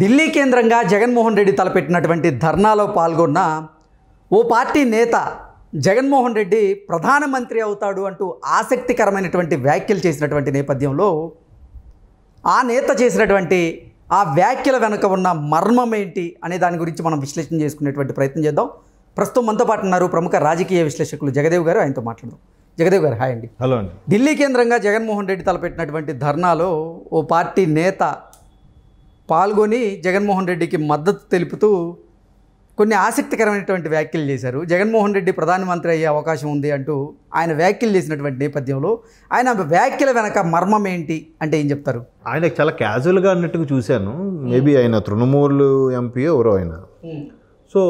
ఢిల్లీ కేంద్రంగా జగన్మోహన్ రెడ్డి తలపెట్టినటువంటి ధర్నాలో పాల్గొన్న ఓ పార్టీ నేత జగన్మోహన్ రెడ్డి ప్రధానమంత్రి అవుతాడు అంటూ ఆసక్తికరమైనటువంటి వ్యాఖ్యలు చేసినటువంటి నేపథ్యంలో ఆ నేత చేసినటువంటి ఆ వ్యాఖ్యల వెనుక ఉన్న మర్మం ఏంటి అనే దాని గురించి మనం విశ్లేషణ చేసుకునేటువంటి ప్రయత్నం చేద్దాం. ప్రస్తుతం మనతో పాటు ఉన్నారు ప్రముఖ రాజకీయ విశ్లేషకులు జగదేవ్ గారు. ఆయనతో మాట్లాడదాం. జగదేవ్ గారు, హాయ్ అండి. హలో అండి. ఢిల్లీ కేంద్రంగా జగన్మోహన్ రెడ్డి తలపెట్టినటువంటి ధర్నాలో ఓ పార్టీ నేత పాల్గొని జగన్మోహన్ రెడ్డికి మద్దతు తెలుపుతూ కొన్ని ఆసక్తికరమైనటువంటి వ్యాఖ్యలు చేశారు. జగన్మోహన్ రెడ్డి ప్రధానమంత్రి అయ్యే అవకాశం ఉంది అంటూ ఆయన వ్యాఖ్యలు చేసినటువంటి నేపథ్యంలో ఆయన వ్యాఖ్యల వెనక మర్మం ఏంటి అంటే ఏం చెప్తారు? ఆయన చాలా క్యాజువల్గా అన్నట్టుగా చూశాను. మేబీ ఆయన తృణమూల్ ఎంపీ ఎవరో ఆయన. సో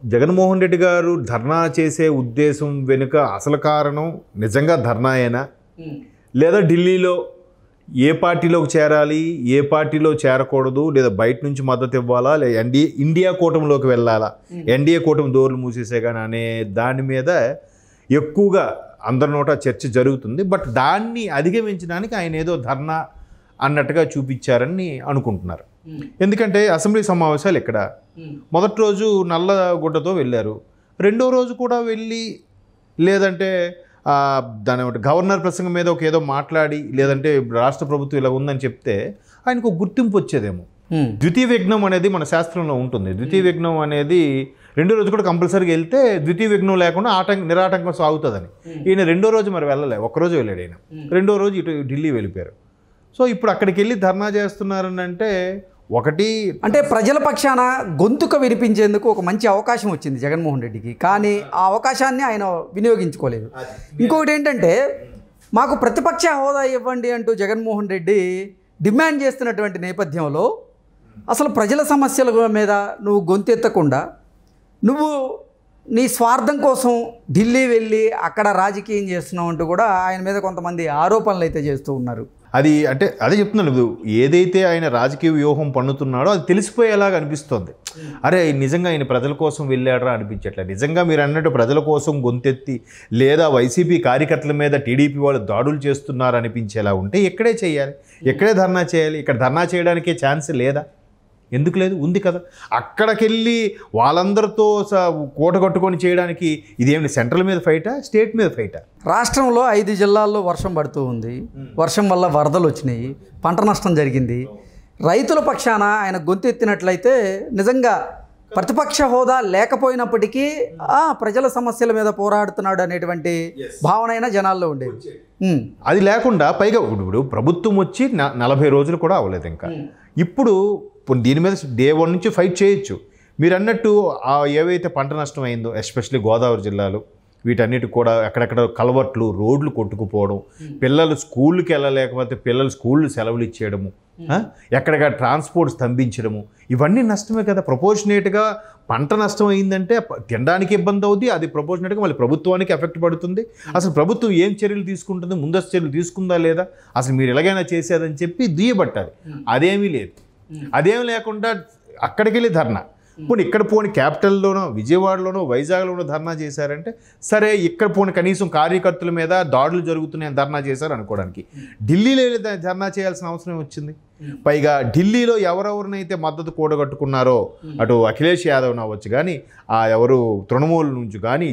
జగన్మోహన్ రెడ్డి గారు ధర్నా చేసే ఉద్దేశం వెనుక అసలు కారణం నిజంగా ధర్నాయేనా, లేదా ఢిల్లీలో ఏ పార్టీలోకి చేరాలి, ఏ పార్టీలో చేరకూడదు, లేదా బయట నుంచి మద్దతు ఇవ్వాలా, లేదా ఇండియా కూటమిలోకి వెళ్ళాలా, ఎన్డీఏ కూటమి డోర్లు మూసేసే కానీ అనే దాని మీద ఎక్కువగా అందరి నోట చర్చ జరుగుతుంది. బట్ దాన్ని అధిగమించడానికి ఆయన ఏదో ధర్నా అన్నట్టుగా చూపించారని అనుకుంటున్నారు. ఎందుకంటే అసెంబ్లీ సమావేశాలు ఇక్కడ మొదటి రోజు నల్ల గుడ్డతో వెళ్ళారు, రెండో రోజు కూడా వెళ్ళి లేదంటే దాని గవర్నర్ ప్రసంగం మీద ఒక ఏదో మాట్లాడి లేదంటే రాష్ట్ర ప్రభుత్వం ఇలా ఉందని చెప్తే ఆయనకు గుర్తింపు వచ్చేదేమో. ద్వితీయ విఘ్నం అనేది మన శాస్త్రంలో ఉంటుంది. ద్వితీయ విఘ్నం అనేది రెండో రోజు కూడా కంపల్సరీగా వెళ్తే ద్వితీయ విఘ్నం లేకుండా నిరాటంకం సాగుతుందని. ఈయన రెండో రోజు మరి వెళ్ళలే, ఒక్కరోజు వెళ్ళాడు ఆయన. రెండో రోజు ఇటు ఢిల్లీ వెళ్ళిపోయారు. సో ఇప్పుడు అక్కడికి వెళ్ళి ధర్నా చేస్తున్నారని అంటే ఒకటి అంటే ప్రజల పక్షాన గొంతుక వినిపించేందుకు ఒక మంచి అవకాశం వచ్చింది జగన్మోహన్ రెడ్డికి, కానీ ఆ అవకాశాన్ని ఆయన వినియోగించుకోలేదు. ఇంకొకటి ఏంటంటే మాకు ప్రతిపక్ష హోదా ఇవ్వండి అంటూ జగన్మోహన్ రెడ్డి డిమాండ్ చేస్తున్నటువంటి నేపథ్యంలో అసలు ప్రజల సమస్యల మీద నువ్వు గొంతెత్తకుండా నువ్వు నీ స్వార్థం కోసం ఢిల్లీ వెళ్ళి అక్కడ రాజకీయం చేస్తున్నావు అంటూ కూడా ఆయన మీద కొంతమంది ఆరోపణలు అయితే చేస్తూ ఉన్నారు. అది అంటే అదే చెప్తున్నాను, ఏదైతే ఆయన రాజకీయ వ్యూహం పన్నుతున్నాడో అది తెలిసిపోయేలాగా అనిపిస్తుంది. అరే నిజంగా ఆయన ప్రజల కోసం వెళ్ళాడరా అనిపించట్లేదు. నిజంగా మీరు అన్నట్టు ప్రజల కోసం గొంతెత్తి లేదా వైసీపీ కార్యకర్తల మీద టీడీపీ వాళ్ళు దాడులు చేస్తున్నారు అనిపించేలా ఉంటే ఎక్కడే చేయాలి, ఎక్కడే ధర్నా చేయాలి. ఇక్కడ ధర్నా చేయడానికే ఛాన్స్ లేదా? ఎందుకు లేదు? ఉంది కదా. అక్కడికెళ్ళి వాళ్ళందరితో కూటగట్టుకొని చేయడానికి ఇదేమి సెంట్రల్ మీద ఫైటా, స్టేట్ మీద ఫైటా? రాష్ట్రంలో 5 జిల్లాల్లో వర్షం పడుతూ ఉంది. వర్షం వల్ల వరదలు వచ్చినాయి, పంట నష్టం జరిగింది. రైతుల పక్షాన ఆయన గొంతెత్తినట్లయితే నిజంగా ప్రతిపక్ష హోదా లేకపోయినప్పటికీ ప్రజల సమస్యల మీద పోరాడుతున్నాడు అనేటువంటి భావన అయినా జనాల్లో ఉండేది. అది లేకుండా పైగా ఇప్పుడు ప్రభుత్వం వచ్చి 40 రోజులు కూడా అవ్వలేదు ఇంకా. ఇప్పుడు దీని మీద డే 1 నుంచి ఫైట్ చేయొచ్చు. మీరు అన్నట్టు ఏవైతే పంట నష్టం అయిందో ఎస్పెషల్లీ గోదావరి జిల్లాలో వీటన్నిటి కూడా అక్కడక్కడ కలవట్లు, రోడ్లు కొట్టుకుపోవడం, పిల్లలు స్కూళ్ళకి వెళ్ళలేకపోతే పిల్లలు స్కూళ్ళు సెలవులు ఇచ్చేయడము, ఎక్కడెక్కడ ట్రాన్స్పోర్ట్ స్తంభించడము, ఇవన్నీ నష్టమే కదా. ప్రపోర్షనేట్గా పంట నష్టం అయిందంటే తినడానికి ఇబ్బంది అవుతుంది, అది ప్రపోర్షనేట్గా మళ్ళీ ప్రభుత్వానికి ఎఫెక్ట్ పడుతుంది. అసలు ప్రభుత్వం ఏం చర్యలు తీసుకుంటుంది, ముందస్తు చర్యలు తీసుకుందా లేదా, అసలు మీరు ఎలాగైనా చేసేదని చెప్పి దుయ్యబట్టాలి. అదేమీ లేదు. అదేం లేకుండా అక్కడికి వెళ్ళి ధర్నా. పోనీ ఇక్కడ పోని క్యాపిటల్లోనో విజయవాడలోనో వైజాగ్లోనో ధర్నా చేశారంటే సరే, ఇక్కడ పోని కనీసం కార్యకర్తల మీద దాడులు జరుగుతున్నాయని ధర్నా చేశారు అనుకోవడానికి. ఢిల్లీలో వెళ్ళి ధర్నా చేయాల్సిన అవసరం వచ్చింది. పైగా ఢిల్లీలో ఎవరెవరినైతే మద్దతు కూడగట్టుకున్నారో అటు అఖిలేష్ యాదవ్ అవ్వచ్చు కానీ ఎవరు తృణమూల్ నుంచి కానీ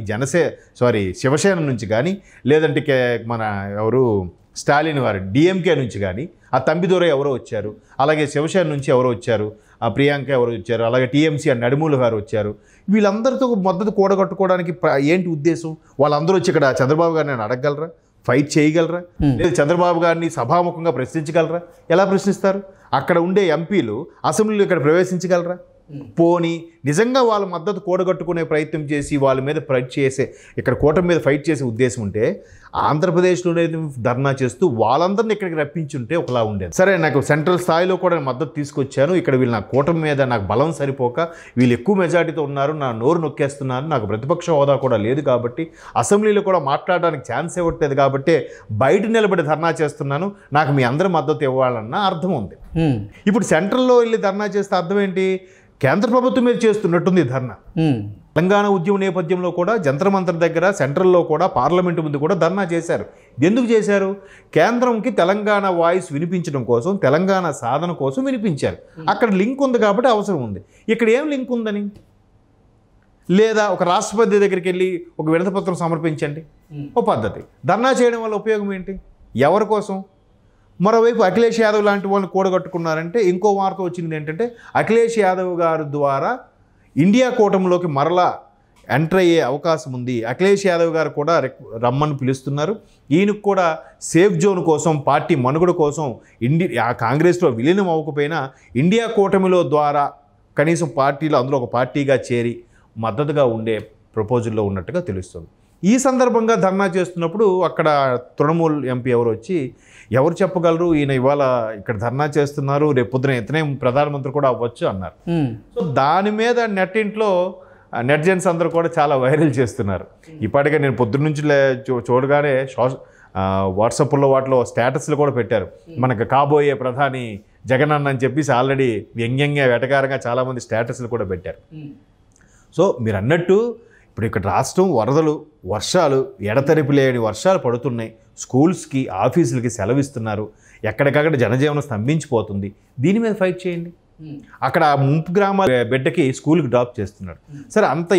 శివసేన నుంచి కానీ లేదంటే మన ఎవరు స్టాలిన్ వారు డిఎంకే నుంచి కానీ ఆ తంబిదొరై ఎవరో వచ్చారు, అలాగే శివసేన నుంచి ఎవరో వచ్చారు, ఆ ప్రియాంక ఎవరు వచ్చారు, అలాగే టీఎంసీ నడుమూల గారు వచ్చారు. వీళ్ళందరితో మద్దతు కూడగట్టుకోవడానికి ఏంటి ఉద్దేశం? వాళ్ళందరూ వచ్చి ఇక్కడ చంద్రబాబు గారిని అడగగలరా, ఫైట్ చేయగలరా, లేదా చంద్రబాబు గారిని సభాముఖంగా ప్రశ్నించగలరా? ఎలా ప్రశ్నిస్తారు? అక్కడ ఉండే ఎంపీలు అసెంబ్లీలో ఇక్కడ ప్రవేశించగలరా? పోనీ నిజంగా వాళ్ళ మద్దతు కూడగట్టుకునే ప్రయత్నం చేసి వాళ్ళ మీద ఫైట్ చేసే, ఇక్కడ కూటమి మీద ఫైట్ చేసే ఉద్దేశం ఉంటే ఆంధ్రప్రదేశ్లోనే ధర్నా చేస్తూ వాళ్ళందరినీ ఇక్కడికి రప్పించుంటే ఒకలా ఉండేది. సరే, నాకు సెంట్రల్ స్థాయిలో కూడా మద్దతు తీసుకొచ్చాను, ఇక్కడ వీళ్ళు నా కూటమి మీద నాకు బలం సరిపోక వీళ్ళు ఎక్కువ మెజార్టీతో ఉన్నారు, నా నోరు నొక్కేస్తున్నారు, నాకు ప్రతిపక్ష హోదా కూడా లేదు కాబట్టి అసెంబ్లీలో కూడా మాట్లాడడానికి ఛాన్స్ ఇవ్వట్లేదు కాబట్టి బయట నిలబడి ధర్నా చేస్తున్నాను, నాకు మీ అందరి మద్దతు ఇవ్వాలన్న అర్థం ఉంది. ఇప్పుడు సెంట్రల్లో వెళ్ళి ధర్నా చేస్తే అర్థం ఏంటి? కేంద్ర ప్రభుత్వం మీద చేస్తున్నట్టుంది ధర్నా. తెలంగాణ ఉద్యమ నేపథ్యంలో కూడా జంతర్ మంతర్ దగ్గర సెంట్రల్లో కూడా పార్లమెంటు ముందు కూడా ధర్నా చేశారు. ఎందుకు చేశారు? కేంద్రంకి తెలంగాణ వాయిస్ వినిపించడం కోసం, తెలంగాణ సాధన కోసం వినిపించారు. అక్కడ లింక్ ఉంది కాబట్టి అవసరం ఉంది. ఇక్కడ ఏం లింక్ ఉందని? లేదా ఒక రాష్ట్రపతి దగ్గరికి వెళ్ళి ఒక వినతిపత్రం సమర్పించండి, ఓ పద్ధతి. ధర్నా చేయడం వల్ల ఉపయోగం ఏంటి? ఎవరి కోసం? మరోవైపు అఖిలేష్ యాదవ్ లాంటి వాళ్ళని కూడగట్టుకున్నారంటే ఇంకో వార్త వచ్చింది ఏంటంటే, అఖిలేష్ యాదవ్ గారి ద్వారా ఇండియా కూటమిలోకి మరలా ఎంటర్ అయ్యే అవకాశం ఉంది. అఖిలేష్ యాదవ్ గారు కూడా రమ్మని పిలుస్తున్నారు. ఈయనకు కూడా సేఫ్ జోన్ కోసం, పార్టీ మనుగడ కోసం కాంగ్రెస్లో విలీనం అవ్వకపోయినా ఇండియా కూటమిలో ద్వారా కనీసం పార్టీలో అందులో ఒక పార్టీగా చేరి మద్దతుగా ఉండే ప్రపోజల్లో ఉన్నట్టుగా తెలుస్తుంది. ఈ సందర్భంగా ధర్నా చేస్తున్నప్పుడు అక్కడ తృణమూల్ ఎంపీ ఎవరు వచ్చి, ఎవరు చెప్పగలరు ఈయన ఇవాళ ఇక్కడ ధర్నా చేస్తున్నారు, రేపు పొద్దున ఇతనే ప్రధానమంత్రి కూడా అవ్వచ్చు అన్నారు. సో దాని మీద నెట్జన్స్ అందరూ కూడా చాలా వైరల్ చేస్తున్నారు. ఇప్పటికే నేను పొద్దున్న నుంచి చూడగానే వాట్సాప్లో వాటిలో స్టేటస్లు కూడా పెట్టారు, మనకు కాబోయే ప్రధాని జగన్ అన్న అని చెప్పేసి ఆల్రెడీ వ్యంగ్యంగా వెటకారంగా చాలామంది స్టేటస్లు కూడా పెట్టారు. సో మీరు అన్నట్టు ఇప్పుడు ఇక్కడ రాష్ట్రం వరదలు, వర్షాలు, ఎడతెరిపి లేని వర్షాలు పడుతున్నాయి. స్కూల్స్కి, ఆఫీసులకి సెలవిస్తున్నారు. ఎక్కడికక్కడ జనజీవనం స్తంభించిపోతుంది. దీని మీద ఫైట్ చేయండి. అక్కడ ముంపు గ్రామాల బిడ్డకి స్కూల్కి డ్రాప్ చేస్తున్నాడు. సరే, అంత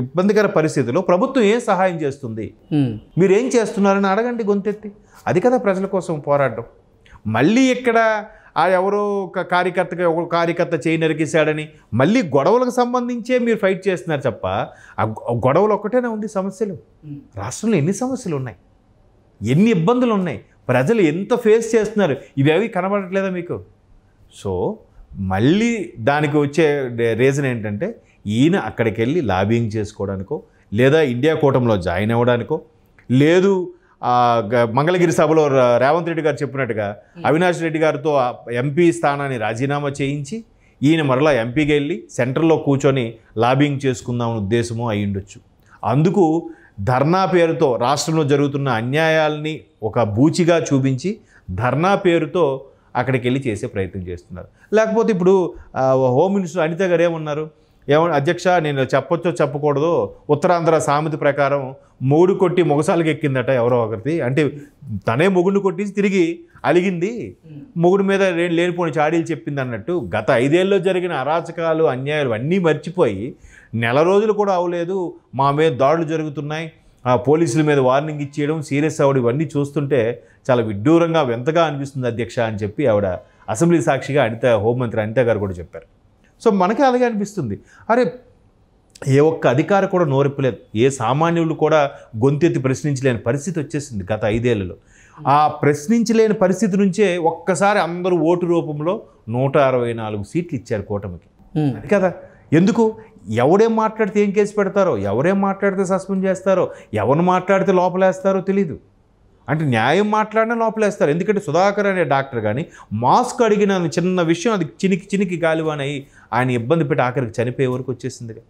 ఇబ్బందికర పరిస్థితిలో ప్రభుత్వం ఏం సహాయం చేస్తుంది, మీరేం చేస్తున్నారని అడగండి గొంతెత్తి. అది కదా ప్రజల కోసం పోరాటం. మళ్ళీ ఇక్కడ ఎవరో ఒక కార్యకర్త చేయి నరికేశాడని మళ్ళీ గొడవలకు సంబంధించే మీరు ఫైట్ చేస్తున్నారు తప్ప ఆ గొడవలు ఒక్కటేనా ఉంది సమస్యలు? రాష్ట్రంలో ఎన్ని సమస్యలు ఉన్నాయి, ఎన్ని ఇబ్బందులు ఉన్నాయి, ప్రజలు ఎంత ఫేస్ చేస్తున్నారు, ఇవేవి కనబడట్లేదా మీకు? సో మళ్ళీ దానికి వచ్చే రీజన్ ఏంటంటే, ఈయన అక్కడికి వెళ్ళి లాబింగ్ చేసుకోవడానికో, లేదా ఇండియా కూటమిలో జాయిన్ అవ్వడానికో, లేదు మంగళగిరి సభలో రేవంత్ రెడ్డి గారు చెప్పినట్టుగా అవినాష్ రెడ్డి గారితో ఎంపీ స్థానాన్ని రాజీనామా చేయించి ఈయన మరలా ఎంపీకి వెళ్ళి సెంటర్లో కూర్చొని లాబింగ్ చేసుకుందామని ఉద్దేశమో అయి ఉండొచ్చు. అందుకు ధర్నా పేరుతో రాష్ట్రంలో జరుగుతున్న అన్యాయాల్ని ఒక బూచిగా చూపించి ధర్నా పేరుతో అక్కడికి వెళ్ళి చేసే ప్రయత్నం చేస్తున్నారు. లేకపోతే ఇప్పుడు హోమ్ మినిస్టర్ అనిత గారు ఏమన్నారు, అధ్యక్ష నేను చెప్పొచ్చో చెప్పకూడదు, ఉత్తరాంధ్ర సామెత ప్రకారం మొగుడు కొట్టి మొగసాలకి ఎక్కిందట ఎవరో ఒకరిది, అంటే తనే మొగుడిని కొట్టి తిరిగి అలిగింది, మొగుడు మీద లేనిపోని చాడీలు చెప్పింది అన్నట్టు. గత 5 ఏళ్ళలో జరిగిన అరాచకాలు, అన్యాయాలు అన్నీ మర్చిపోయి నెల రోజులు కూడా అవ్వలేదు మా మీద దాడులు జరుగుతున్నాయి, పోలీసుల మీద వార్నింగ్ ఇచ్చేయడం, సీరియస్ అవ్వడం, ఇవన్నీ చూస్తుంటే చాలా విడ్డూరంగా వింతగా అనిపిస్తుంది అధ్యక్ష అని చెప్పి ఆవిడ అసెంబ్లీ సాక్షిగా హోంమంత్రి అనిత గారు కూడా చెప్పారు. సో మనకే అలాగే అనిపిస్తుంది, అరే ఏ ఒక్క అధికారి కూడా నోరెప్పలేదు, ఏ సామాన్యులు కూడా గొంతెత్తి ప్రశ్నించలేని పరిస్థితి వచ్చేసింది గత 5 ఏళ్లలో. ఆ ప్రశ్నించలేని పరిస్థితి నుంచే ఒక్కసారి అందరూ ఓటు రూపంలో 164 సీట్లు ఇచ్చారు కూటమికి. అది కదా, ఎందుకు? ఎవరేం మాట్లాడితే ఏం కేసు పెడతారో, ఎవరేం మాట్లాడితే సస్పెండ్ చేస్తారో, ఎవరు మాట్లాడితే లోపలేస్తారో తెలీదు. అంటే న్యాయం మాట్లాడినా లోపలేస్తారు. ఎందుకంటే సుధాకర్ అనే డాక్టర్ కానీ మాస్క్ అడిగిన చిన్న విషయం అది చినికి గాలివానై ఆయన ఇబ్బంది పెట్టి ఆఖరికి చనిపోయే వరకు వచ్చేసిందిగా.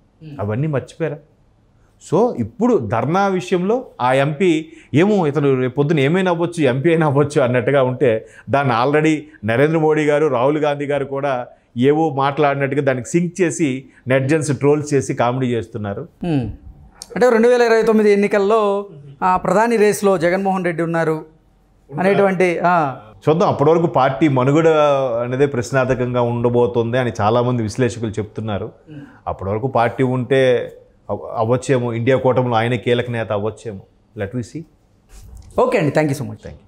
అవన్నీ మర్చిపోయారా? సో ఇప్పుడు ధర్నా విషయంలో ఆ ఎంపీ ఏమో ఇతను పొద్దున ఏమైనా అవ్వచ్చు, ఎంపీ అయినా అవ్వచ్చు అన్నట్టుగా ఉంటే దాన్ని ఆల్రెడీ నరేంద్ర మోడీ గారు, రాహుల్ గాంధీ గారు కూడా ఏవో మాట్లాడినట్టుగా దానికి సింక్ చేసి నెట్జన్స్ ట్రోల్స్ చేసి కామెడీ చేస్తున్నారు. అంటే 2029 ఎన్నికల్లో ప్రధాని రేస్లో జగన్మోహన్ రెడ్డి ఉన్నారు అనేటువంటి చూద్దాం. అప్పటివరకు పార్టీ మనుగడ అనేది ప్రశ్నార్థకంగా ఉండబోతుంది అని చాలామంది విశ్లేషకులు చెప్తున్నారు. అప్పటివరకు పార్టీ ఉంటే అవ్వచ్చేమో, ఇండియా కూటమిలో ఆయన కీలక నేత అవ్వచ్చేమో. Let we see. ఓకే అండి, thank you so much. Thank you.